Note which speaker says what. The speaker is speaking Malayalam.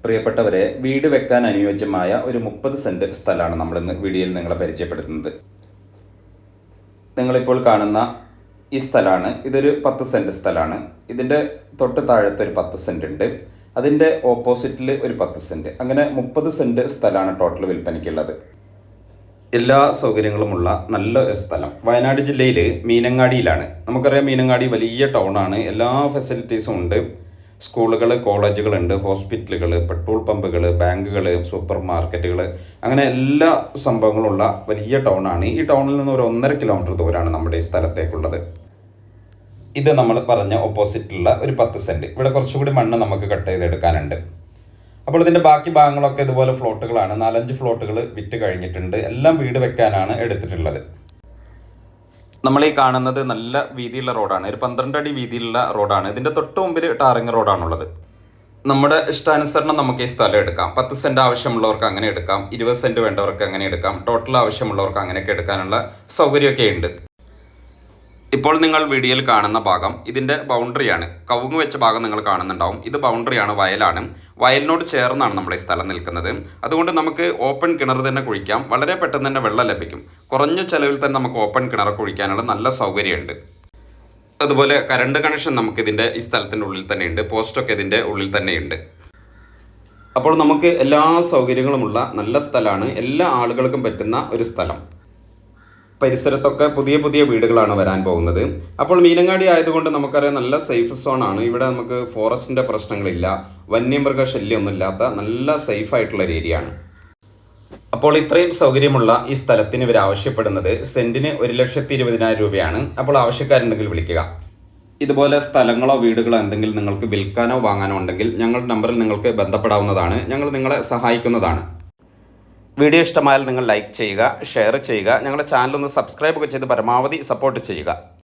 Speaker 1: പ്രിയപ്പെട്ടവരെ, വീട് വെക്കാൻ അനുയോജ്യമായ ഒരു 30 സെൻറ്റ് സ്ഥലമാണ് നമ്മളിന്ന് വീഡിയോയിൽ നിങ്ങളെ പരിചയപ്പെടുത്തുന്നത്. നിങ്ങളിപ്പോൾ കാണുന്ന ഈ സ്ഥലമാണ്. ഇതൊരു 10 സെൻറ്റ് സ്ഥലമാണ്. ഇതിൻ്റെ തൊട്ട് താഴത്തെ ഒരു 10 സെൻറ്റ് ഉണ്ട്. അതിൻ്റെ ഓപ്പോസിറ്റിൽ ഒരു 10 സെൻറ്റ്, അങ്ങനെ 30 സെൻറ്റ് സ്ഥലമാണ് ടോട്ടൽ വിൽപ്പനയ്ക്കുള്ളത്. എല്ലാ സൗകര്യങ്ങളുമുള്ള നല്ല സ്ഥലം വയനാട് ജില്ലയിൽ മീനങ്ങാടിയിലാണ്. നമുക്കറിയാം, മീനങ്ങാടി വലിയ ടൗണാണ്. എല്ലാ ഫെസിലിറ്റീസും ഉണ്ട്. സ്കൂളുകൾ, കോളേജുകളുണ്ട്, ഹോസ്പിറ്റലുകൾ, പെട്രോൾ പമ്പുകൾ, ബാങ്കുകൾ, സൂപ്പർ മാർക്കറ്റുകൾ, അങ്ങനെ എല്ലാ സംഭവങ്ങളുള്ള വലിയ ടൗണാണ്. ഈ ടൗണിൽ നിന്ന് ഒരു 1.5 കിലോമീറ്റർ ദൂരമാണ് നമ്മുടെ ഈ സ്ഥലത്തേക്കുള്ളത്. ഇത് നമ്മൾ പറഞ്ഞ ഓപ്പോസിറ്റുള്ള ഒരു 10 സെൻറ്റ്. ഇവിടെ കുറച്ചുകൂടി മണ്ണ് നമുക്ക് കട്ട് ചെയ്തെടുക്കാനുണ്ട്. അപ്പോൾ ഇതിൻ്റെ ബാക്കി ഭാഗങ്ങളൊക്കെ ഇതുപോലെ ഫ്ലോട്ടുകളാണ്. 4-5 ഫ്ലോട്ടുകൾ വിറ്റ് കഴിഞ്ഞിട്ടുണ്ട്. എല്ലാം വീട് വെക്കാനാണ് എടുത്തിട്ടുള്ളത്. നമ്മൾ ഈ കാണുന്നത് നല്ല വീതിയുള്ള റോഡാണ്. ഒരു 12 അടി വീതിയുള്ള റോഡാണ്. ഇതിൻ്റെ തൊട്ട് മുമ്പിൽ ടാറിങ് റോഡാണുള്ളത്. നമ്മുടെ ഇഷ്ടാനുസരണം നമുക്ക് ഈ സ്ഥലം എടുക്കാം. 10 സെൻറ്റ് ആവശ്യമുള്ളവർക്ക് അങ്ങനെ എടുക്കാം, 20 സെൻറ്റ് വേണ്ടവർക്ക് അങ്ങനെ എടുക്കാം, ടോട്ടൽ ആവശ്യമുള്ളവർക്ക് അങ്ങനെയൊക്കെ എടുക്കാനുള്ള സൗകര്യമൊക്കെ ഉണ്ട്. ഇപ്പോൾ നിങ്ങൾ വീഡിയോയിൽ കാണുന്ന ഭാഗം ഇതിൻ്റെ ബൗണ്ടറിയാണ്. കവുങ്ങ് വെച്ച ഭാഗം നിങ്ങൾ കാണുന്നുണ്ടാവും. ഇത് ബൗണ്ടറിയാണ്, വയലാണ്. വയലിനോട് ചേർന്നാണ് നമ്മുടെ ഈ സ്ഥലം നിൽക്കുന്നത്. അതുകൊണ്ട് നമുക്ക് ഓപ്പൺ കിണർ തന്നെ കുഴിക്കാം. വളരെ പെട്ടെന്ന് തന്നെ വെള്ളം ലഭിക്കും. കുറഞ്ഞ ചെലവിൽ തന്നെ നമുക്ക് ഓപ്പൺ കിണർ കുഴിക്കാനുള്ള നല്ല സൗകര്യമുണ്ട്. അതുപോലെ കറണ്ട് കണക്ഷൻ നമുക്കിതിൻ്റെ ഈ സ്ഥലത്തിൻ്റെ ഉള്ളിൽ തന്നെയുണ്ട്. പോസ്റ്റൊക്കെ ഇതിൻ്റെ ഉള്ളിൽ തന്നെയുണ്ട്. അപ്പോൾ നമുക്ക് എല്ലാ സൗകര്യങ്ങളുമുള്ള നല്ല സ്ഥലമാണ്. എല്ലാ ആളുകൾക്കും പറ്റുന്ന ഒരു സ്ഥലം. പരിസരത്തൊക്കെ പുതിയ പുതിയ വീടുകളാണ് വരാൻ പോകുന്നത്. അപ്പോൾ മീനങ്ങാടി ആയതുകൊണ്ട് നമുക്കറിയാം, നല്ല സേഫ് സോണാണ്. ഇവിടെ നമുക്ക് ഫോറസ്റ്റിൻ്റെ പ്രശ്നങ്ങളില്ല, വന്യമൃഗ ശല്യമൊന്നും ഇല്ലാത്ത നല്ല സേഫ് ആയിട്ടുള്ള ഒരു ഏരിയ ആണ്. അപ്പോൾ ഇത്രയും സൗകര്യമുള്ള ഈ സ്ഥലത്തിന് ഇവർ ആവശ്യപ്പെടുന്നത് സെൻറ്റിന് 1,20,000 രൂപയാണ്. അപ്പോൾ ആവശ്യക്കാരുണ്ടെങ്കിൽ വിളിക്കുക. ഇതുപോലെ സ്ഥലങ്ങളോ വീടുകളോ എന്തെങ്കിലും നിങ്ങൾക്ക് വിൽക്കാനോ വാങ്ങാനോ ഉണ്ടെങ്കിൽ ഞങ്ങളുടെ നമ്പറിൽ നിങ്ങൾക്ക് ബന്ധപ്പെടാവുന്നതാണ്. ഞങ്ങൾ നിങ്ങളെ സഹായിക്കുന്നതാണ്. വീഡിയോ ഇഷ്ടമായാൽ നിങ്ങൾ ലൈക്ക് ചെയ്യുക, ഷെയർ ചെയ്യുക. ഞങ്ങളുടെ ചാനൽ ഒന്ന് സബ്സ്ക്രൈബ് ഒക്കെ ചെയ്ത് പരമാവധി സപ്പോർട്ട് ചെയ്യുക.